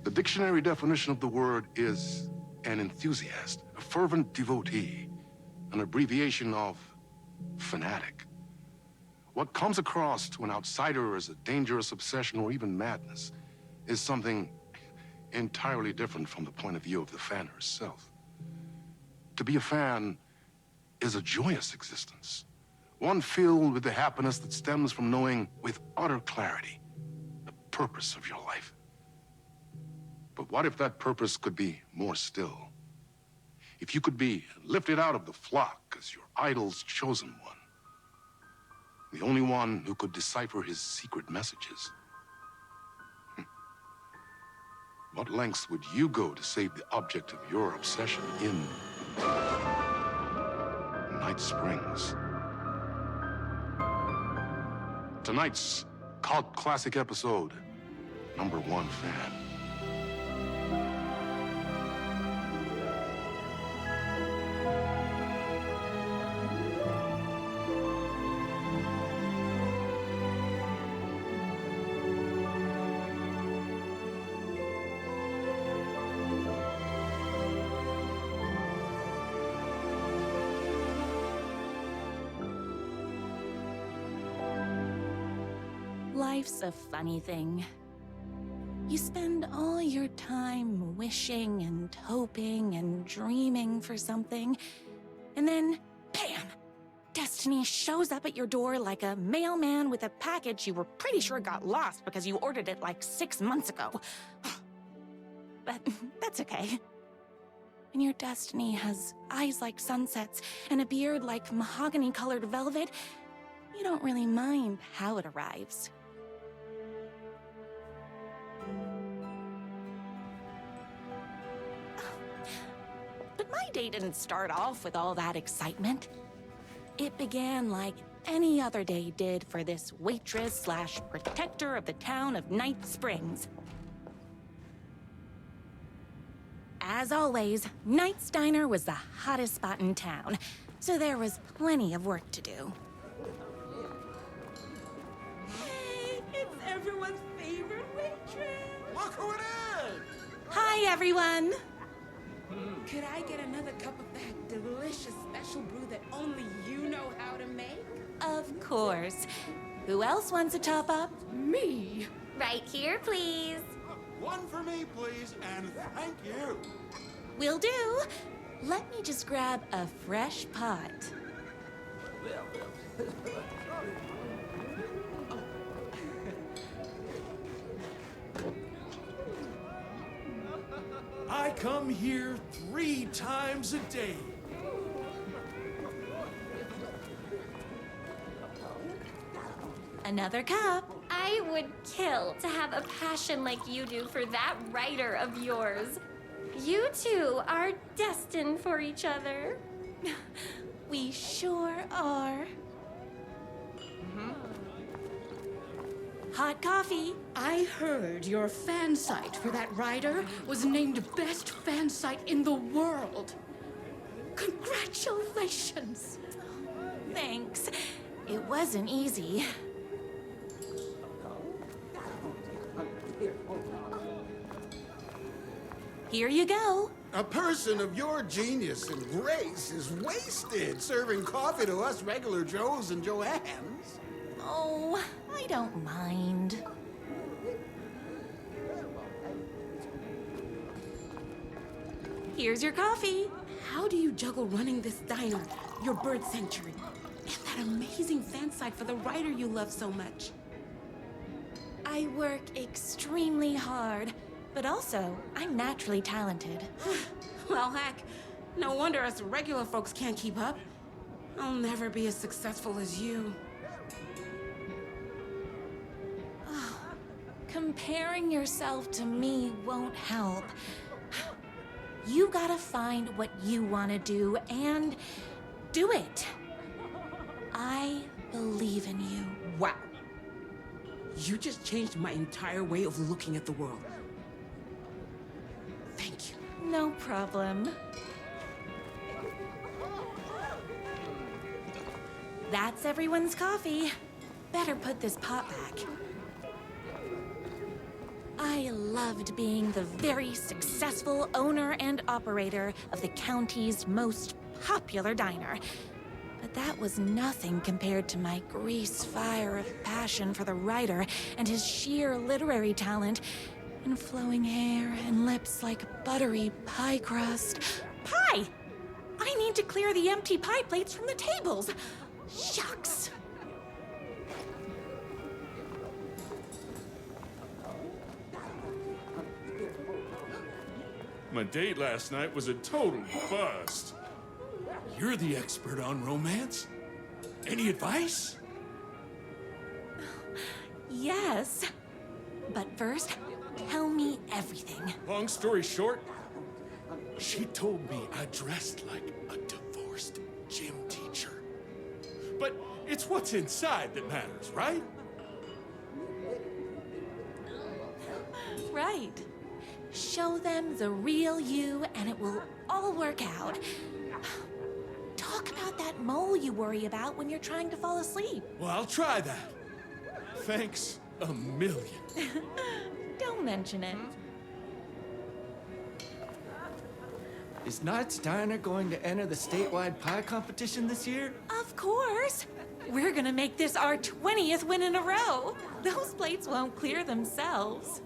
The dictionary definition of the word is an enthusiast, a fervent devotee, an abbreviation of fanatic. What comes across to an outsider as a dangerous obsession or even madness is something entirely different from the point of view of the fan herself. To be a fan is a joyous existence, one filled with the happiness that stems from knowing with utter clarity the purpose of your life. But what if that purpose could be more still? If you could be lifted out of the flock as your idol's chosen one, the only one who could decipher his secret messages. What lengths would you go to save the object of your obsession in Night Springs? Tonight's cult classic episode, number 1 fan. Life's a funny thing. You spend all your time wishing and hoping and dreaming for something, and then, bam! Destiny shows up at your door like a mailman with a package you were pretty sure got lost because you ordered it like 6 months ago. But that's okay. When your destiny has eyes like sunsets and a beard like mahogany-colored velvet, you don't really mind how it arrives. But my day didn't start off with all that excitement. It began like any other day did for this waitress/protector of the town of Night Springs. As always, Knight's Diner was the hottest spot in town, so there was plenty of work to do. Hey, it's everyone's favorite waitress. Look who it is! Hi, everyone! Could I get another cup of that delicious special brew that only you know how to make? Of course. Who else wants a top-up? Me? Right here, please. One for me, please, and thank you. Will do. Let me just grab a fresh pot. I come here 3 times a day. Another cup. I would kill to have a passion like you do for that writer of yours. You two are destined for each other. We sure are. Hot coffee. I heard your fan site for that writer was named best fan site in the world. Congratulations! Thanks. It wasn't easy. Here you go. A person of your genius and grace is wasted serving coffee to us regular Joes and Joannes. Oh, I don't mind. Here's your coffee. How do you juggle running this diner, your bird sanctuary, and that amazing fan site for the writer you love so much? I work extremely hard, but also I'm naturally talented. Well, heck, no wonder us regular folks can't keep up. I'll never be as successful as you. Comparing yourself to me won't help. You gotta find what you wanna do and do it. I believe in you. Wow. You just changed my entire way of looking at the world. Thank you. No problem. That's everyone's coffee. Better put this pot back. I loved being the very successful owner and operator of the county's most popular diner. But that was nothing compared to my grease fire of passion for the writer and his sheer literary talent, and flowing hair and lips like buttery pie crust. Pie! I need to clear the empty pie plates from the tables. Shucks. My date last night was a total bust. You're the expert on romance. Any advice? Yes. But first, tell me everything. Long story short, she told me I dressed like a divorced gym teacher. But it's what's inside that matters, right? Right. Show them the real you and it will all work out. Talk about that mole you worry about when you're trying to fall asleep. Well, I'll try that. Thanks a million. Don't mention it. Is Knight's Diner going to enter the statewide pie competition this year? Of course. We're gonna make this our 20th win in a row. Those plates won't clear themselves.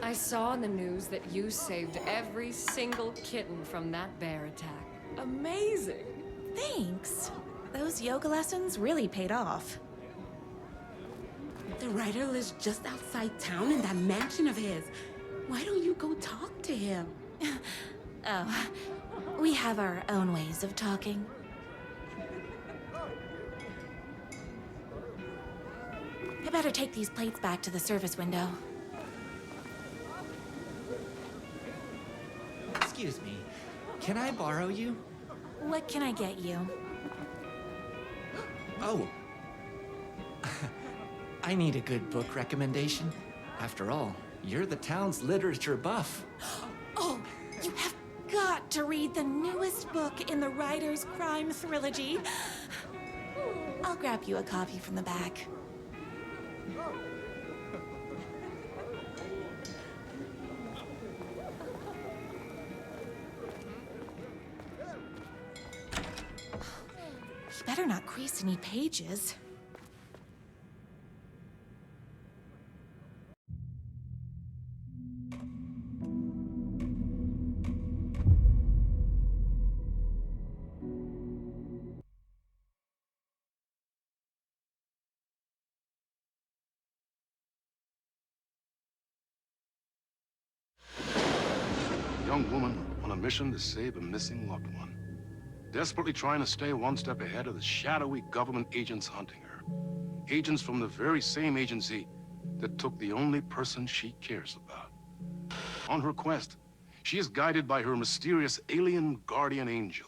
I saw in the news that you saved every single kitten from that bear attack. Amazing! Thanks. Those yoga lessons really paid off. The writer lives just outside town in that mansion of his. Why don't you go talk to him? Oh, we have our own ways of talking. I better take these plates back to the service window. Excuse me, can I borrow you? What can I get you? Oh. I need a good book recommendation. After all, you're the town's literature buff. Oh, you have got to read the newest book in the Writer's Crime Trilogy. I'll grab you a copy from the back. You better not crease any pages. A young woman on a mission to save a missing loved one. Desperately trying to stay one step ahead of the shadowy government agents hunting her. Agents from the very same agency that took the only person she cares about. On her quest, she is guided by her mysterious alien guardian angel.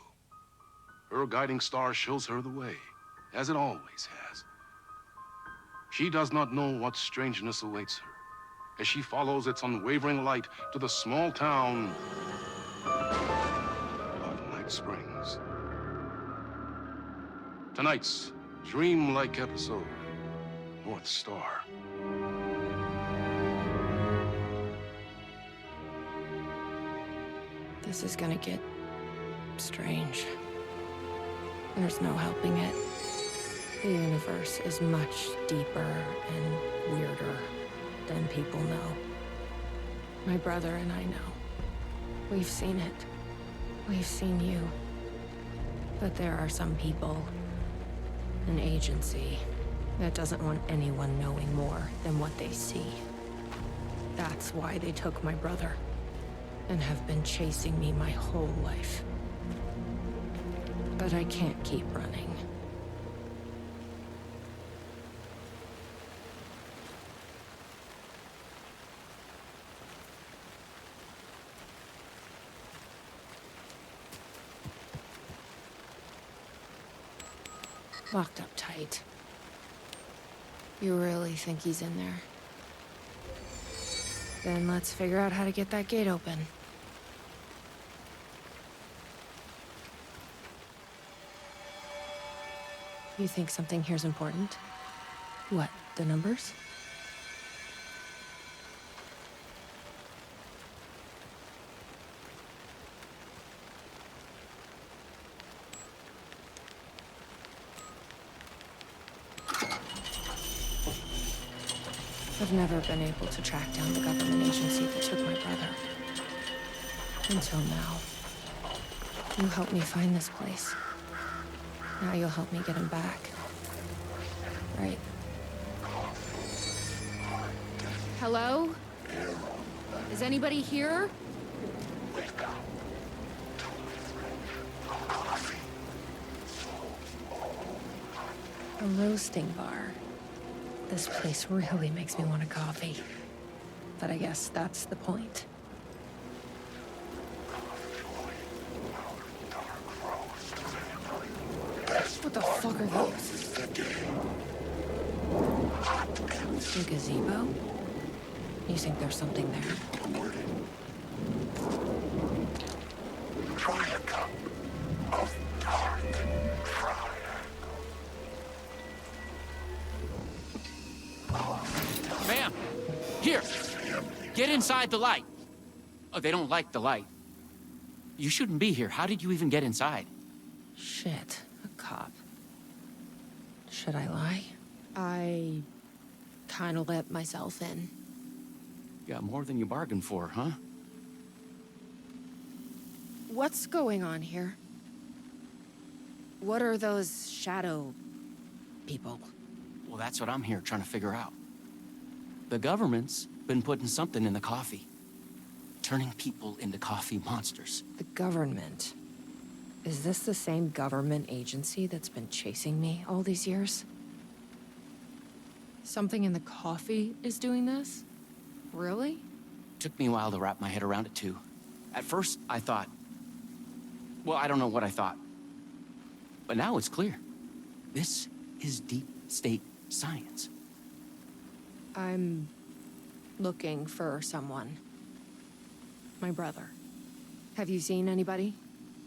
Her guiding star shows her the way, as it always has. She does not know what strangeness awaits her as she follows its unwavering light to the small town of Night Springs. Tonight's dreamlike episode, North Star. This is gonna get strange. There's no helping it. The universe is much deeper and weirder than people know. My brother and I know. We've seen it. We've seen you. But there are some people, an agency, that doesn't want anyone knowing more than what they see. That's why they took my brother and have been chasing me my whole life. But I can't keep running. Locked up tight. You really think he's in there? Then let's figure out how to get that gate open. You think something here's important? What, the numbers? I've never been able to track down the government agency that took my brother. Until now. You helped me find this place. Now you'll help me get him back. Right. Hello? Is anybody here? A roasting bar. This place really makes me want a coffee. But I guess that's the point. What the fuck are those? The gazebo? You think there's something there? Try a cup of dark Ma'am, here, get inside the light. Oh, they don't like the light. You shouldn't be here. How did you even get inside? Shit, a cop. Should I lie? I kinda let myself in. Got more than you bargained for, huh? What's going on here? What are those shadow people? Well, that's what I'm here trying to figure out. The government's been putting something in the coffee. Turning people into coffee monsters. The government. Is this the same government agency that's been chasing me all these years? Something in the coffee is doing this? Really? Took me a while to wrap my head around it, too. At first, I thought... Well, I don't know what I thought. But now it's clear. This is deep state science. I'm looking for someone. My brother. Have you seen anybody?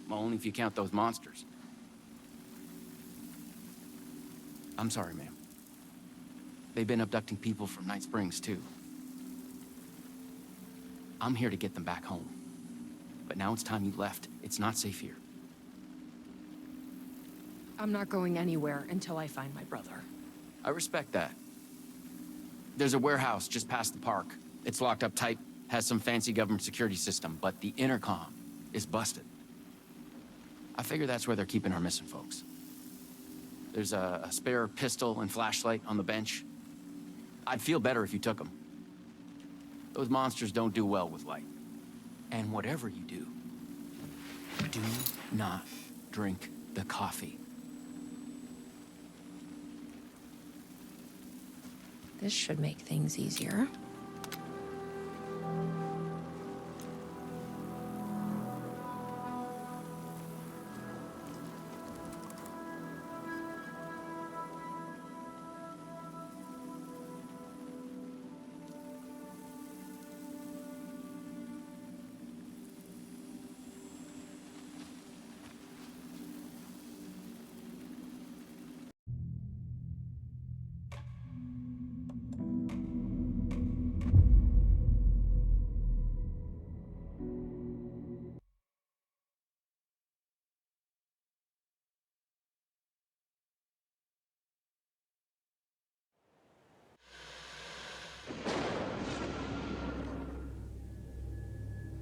Well, only if you count those monsters. I'm sorry, ma'am. They've been abducting people from Night Springs, too. I'm here to get them back home. But now it's time you left. It's not safe here. I'm not going anywhere until I find my brother. I respect that. There's a warehouse just past the park. It's locked up tight, has some fancy government security system, but the intercom is busted. I figure that's where they're keeping our missing folks. There's a spare pistol and flashlight on the bench. I'd feel better if you took them. Those monsters don't do well with light. And whatever you do not drink the coffee. This should make things easier.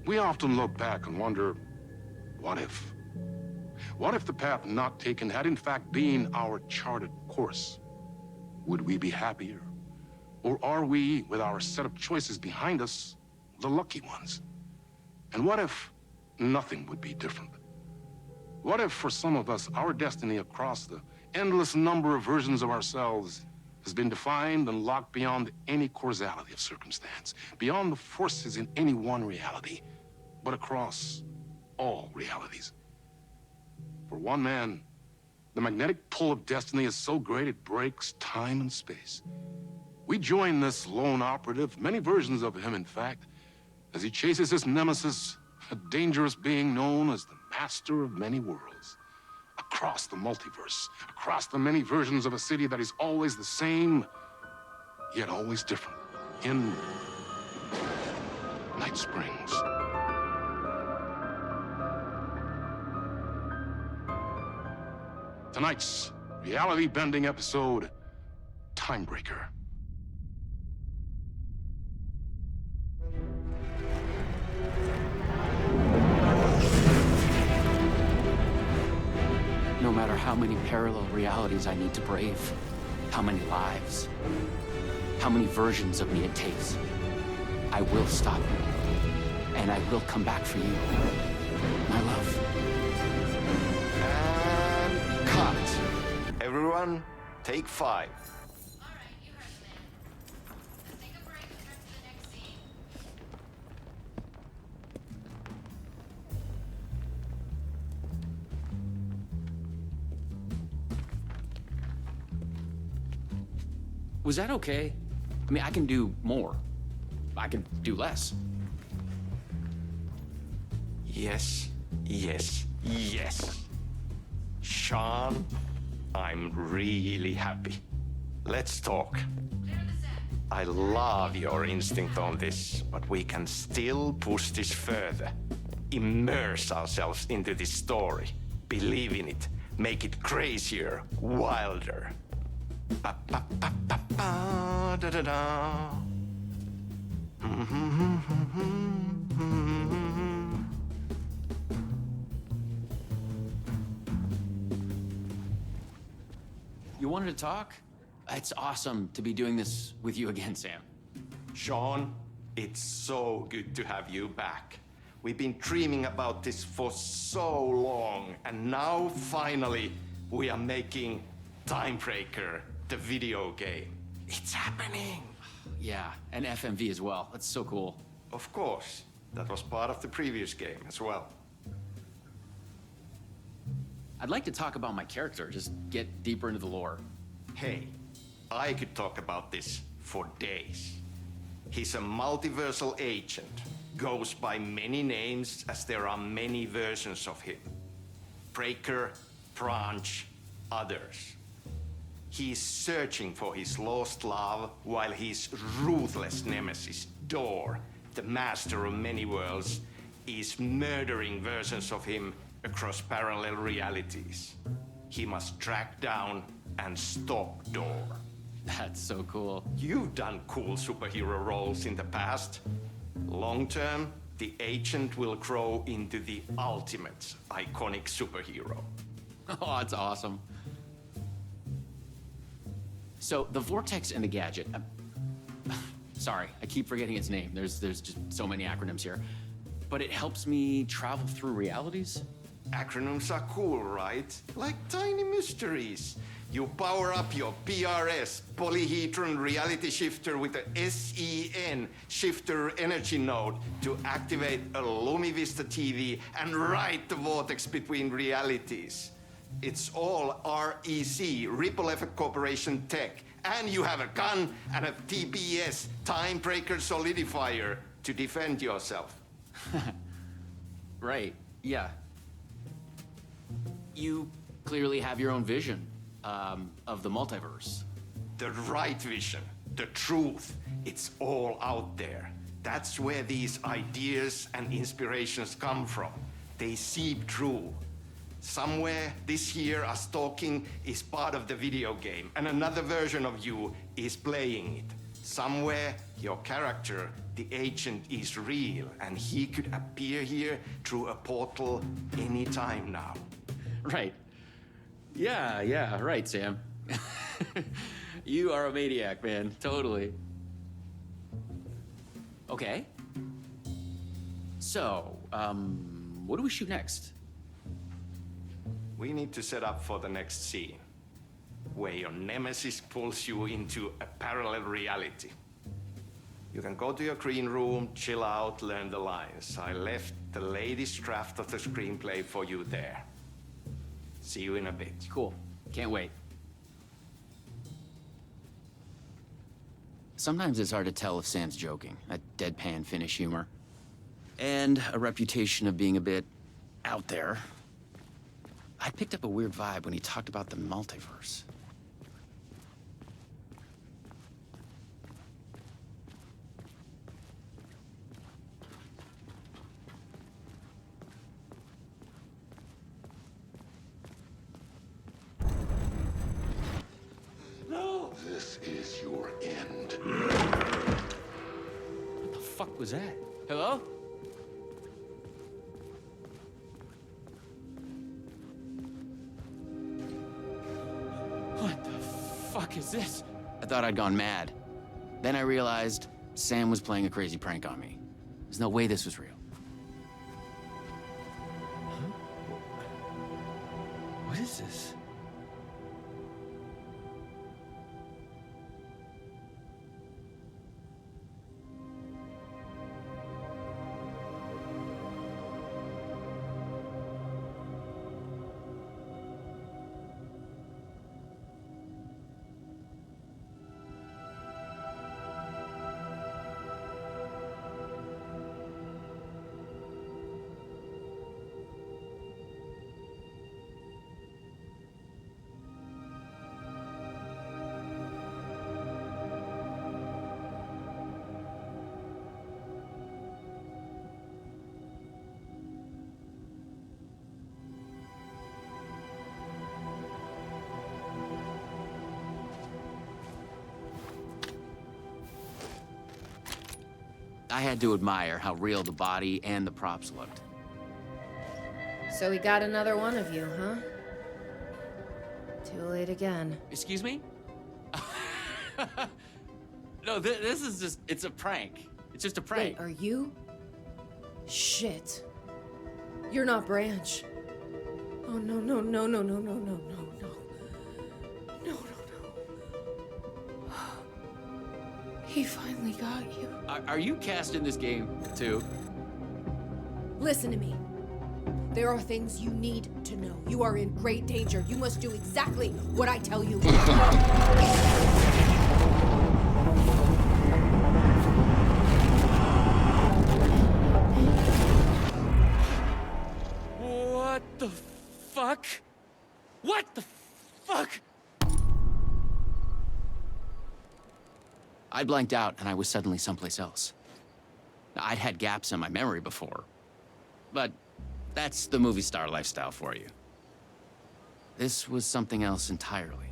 We often look back and wonder, what if? What if the path not taken had in fact been our charted course? Would we be happier? Or are we, with our set of choices behind us, the lucky ones? And what if nothing would be different? What if, for some of us, our destiny across the endless number of versions of ourselves has been defined and locked beyond any causality of circumstance, beyond the forces in any one reality, but across all realities? For one man, the magnetic pull of destiny is so great it breaks time and space. We join this lone operative, many versions of him, in fact, as he chases his nemesis, a dangerous being known as the master of many worlds, a across the multiverse, across the many versions of a city that is always the same, yet always different. In Night Springs. Tonight's reality-bending episode, Timebreaker. No matter how many parallel realities I need to brave, how many lives, how many versions of me it takes, I will stop you, and I will come back for you, my love. And cut. Everyone, take 5. Was that okay? I mean, I can do more. I can do less. Yes, yes, yes. Sean, I'm really happy. Let's talk. I love your instinct on this, but we can still push this further. Immerse ourselves into this story. Believe in it. Make it crazier, wilder. Ba, ba, ba, ba, ba, da, da, da. You wanted to talk? It's awesome to be doing this with you again, Sam. Sean, it's so good to have you back. We've been dreaming about this for so long, and now finally we are making Timebreaker, the video game. It's happening. Yeah, and FMV as well. That's so cool. Of course, that was part of the previous game as well. I'd like to talk about my character, just get deeper into the lore. Hey, I could talk about this for days. He's a multiversal agent, goes by many names as there are many versions of him. Breaker, Branch, others. He's searching for his lost love while his ruthless nemesis, Door, the master of many worlds, is murdering versions of him across parallel realities. He must track down and stop Door. That's so cool. You've done cool superhero roles in the past. Long term, the agent will grow into the ultimate iconic superhero. Oh, that's awesome. So, the Vortex and the Gadget. Sorry, I keep forgetting its name. There's just so many acronyms here. But it helps me travel through realities? Acronyms are cool, right? Like tiny mysteries. You power up your PRS, polyhedron reality shifter with a SEN shifter energy node to activate a LumiVista TV and ride the vortex between realities. It's all REC, Ripple Effect Corporation tech. And you have a gun and a TPS, Timebreaker Solidifier, to defend yourself. Right, yeah. You clearly have your own vision of the multiverse. The right vision, the truth, it's all out there. That's where these ideas and inspirations come from. They seep through. Somewhere this here, us talking, is part of the video game, and another version of you is playing it. Somewhere, your character, the agent, is real, and he could appear here through a portal anytime now. Right. Yeah, right, Sam. You are a maniac, man. Totally. Okay. So, what do we shoot next? We need to set up for the next scene, where your nemesis pulls you into a parallel reality. You can go to your green room, chill out, learn the lines. I left the latest draft of the screenplay for you there. See you in a bit. Cool. Can't wait. Sometimes it's hard to tell if Sam's joking. That deadpan Finnish humor. And a reputation of being a bit out there. I picked up a weird vibe when he talked about the multiverse. No! This is your end. What the fuck was that? Hello? What the fuck is this? I thought I'd gone mad. Then I realized Sam was playing a crazy prank on me. There's no way this was real. Huh? What is this? I had to admire how real the body and the props looked. So we got another one of you, huh? Too late again. Excuse me? No, this is just, it's a prank. It's just a prank. Wait, are you? Shit. You're not Branch. Oh, no, no, no, no, no, no, no, no, no. No, no, no. He finally got you. Are you cast in this game, too? Listen to me. There are things you need to know. You are in great danger. You must do exactly what I tell you. What the fuck? What the fuck? I blanked out and I was suddenly someplace else. I'd had gaps in my memory before, but that's the movie star lifestyle for you. This was something else entirely.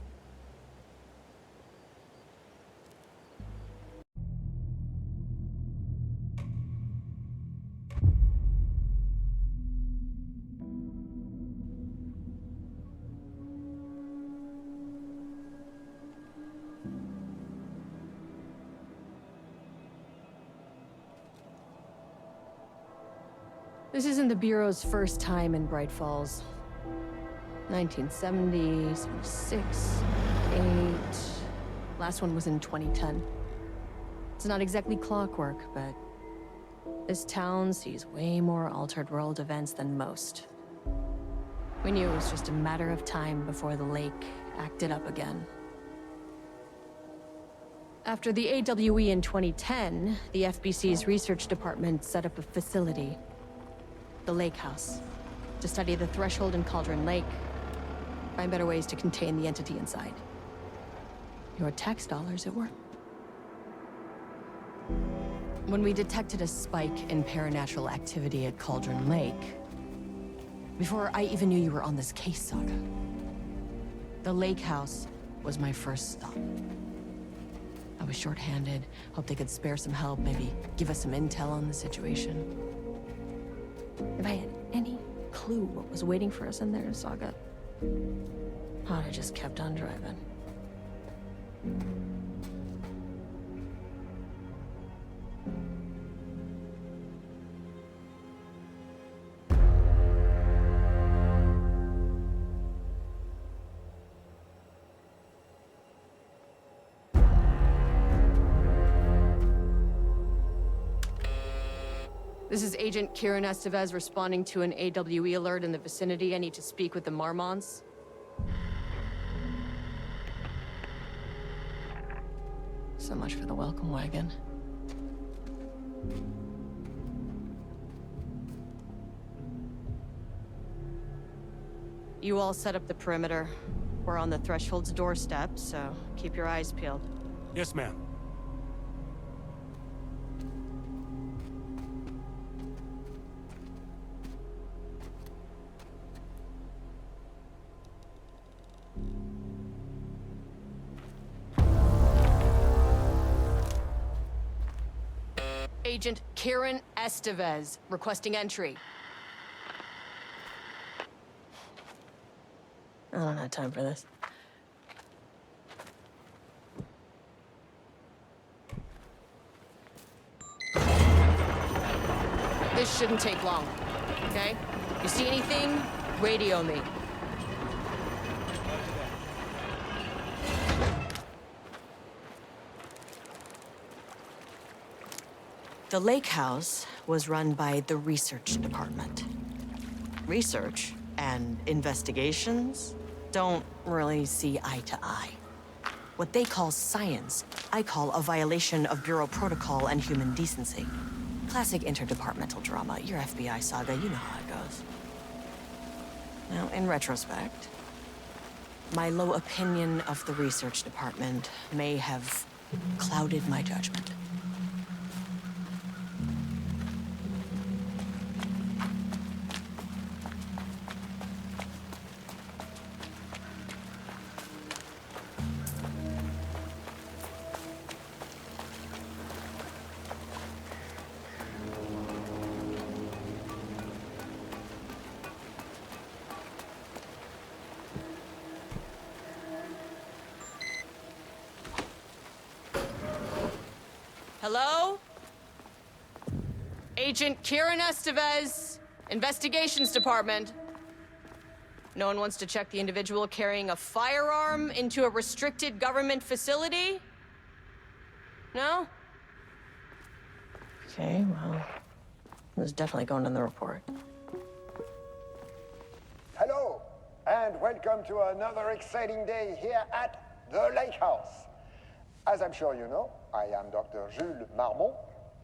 This isn't the Bureau's first time in Bright Falls. 1970, 76, 8... Last one was in 2010. It's not exactly clockwork, but this town sees way more altered world events than most. We knew it was just a matter of time before the lake acted up again. After the AWE in 2010, the FBC's research department set up a facility, the Lake House, to study the threshold in Cauldron Lake, find better ways to contain the entity inside. Your tax dollars at work. When we detected a spike in paranatural activity at Cauldron Lake, before I even knew you were on this case, Saga, the Lake House was my first stop. I was short-handed, hoped they could spare some help, maybe give us some intel on the situation. If I had any clue what was waiting for us in there, Saga, I'd have just kept on driving. This is Agent Kieran Estevez responding to an AWE alert in the vicinity. I need to speak with the Marmons. So much for the welcome wagon. You all set up the perimeter. We're on the threshold's doorstep, so keep your eyes peeled. Yes, ma'am. Agent Kieran Estevez, requesting entry. I don't have time for this. This shouldn't take long, okay? You see anything, radio me. The lake house was run by the research department. Research and investigations don't really see eye to eye. What they call science, I call a violation of Bureau protocol and human decency. Classic interdepartmental drama, your FBI saga, you know how it goes. Now, in retrospect, my low opinion of the research department may have clouded my judgment. Hello? Agent Kieran Estevez, Investigations Department. No one wants to check the individual carrying a firearm into a restricted government facility? No? Okay, well, this is definitely going in the report. Hello, and welcome to another exciting day here at the Lake House. As I'm sure you know, I am Dr. Jules Marmont,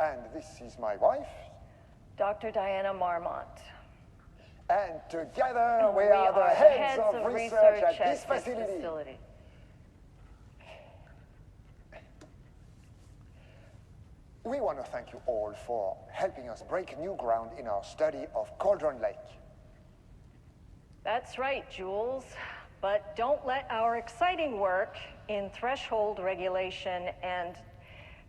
and this is my wife. Dr. Diana Marmont. And together we are the heads of research at this facility. We want to thank you all for helping us break new ground in our study of Cauldron Lake. That's right, Jules. But don't let our exciting work in threshold regulation and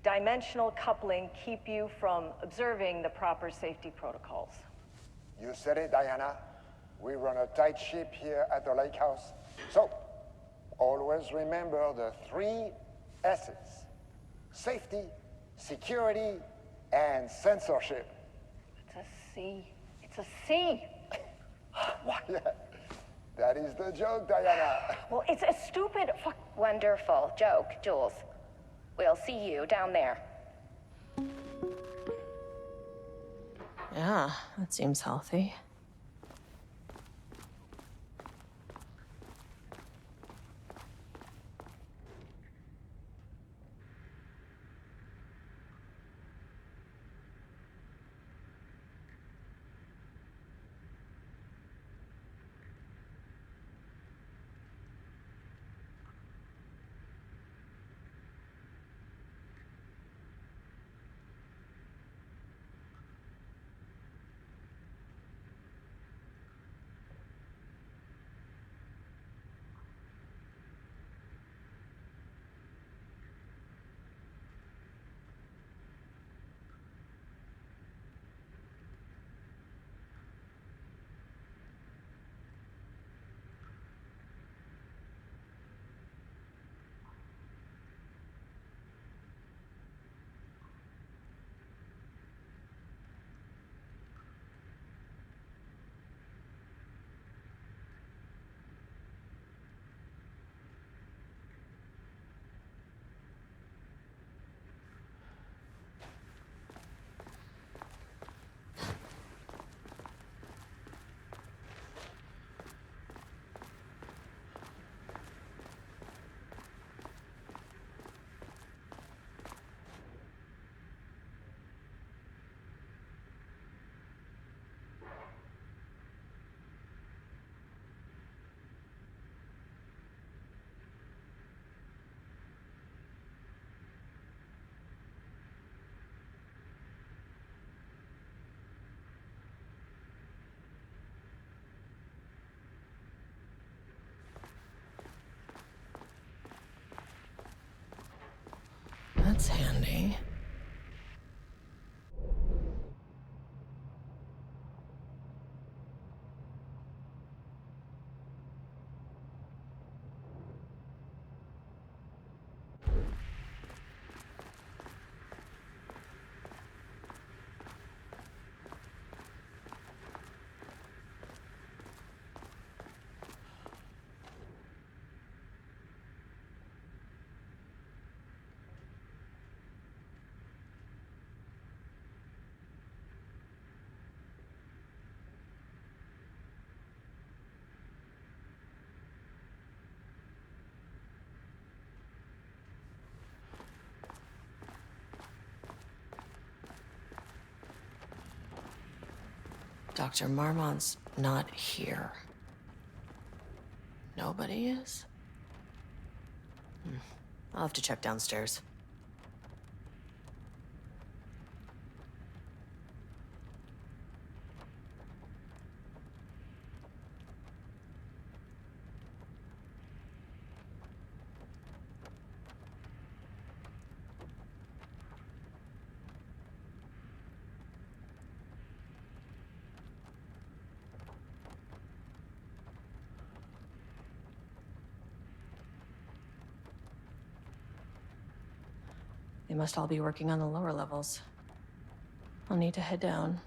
dimensional coupling keep you from observing the proper safety protocols. You said it, Diana. We run a tight ship here at the Lake House. So, always remember the 3 S's. Safety, security, and censorship. It's a C. It's a C. Why, that is the joke, Diana. Well, it's a stupid Wonderful joke, Jules. We'll see you down there. Yeah, that seems healthy. That's handy. Dr. Marmont's not here. Nobody is? I'll have to check downstairs. They must all be working on the lower levels. I'll need to head down.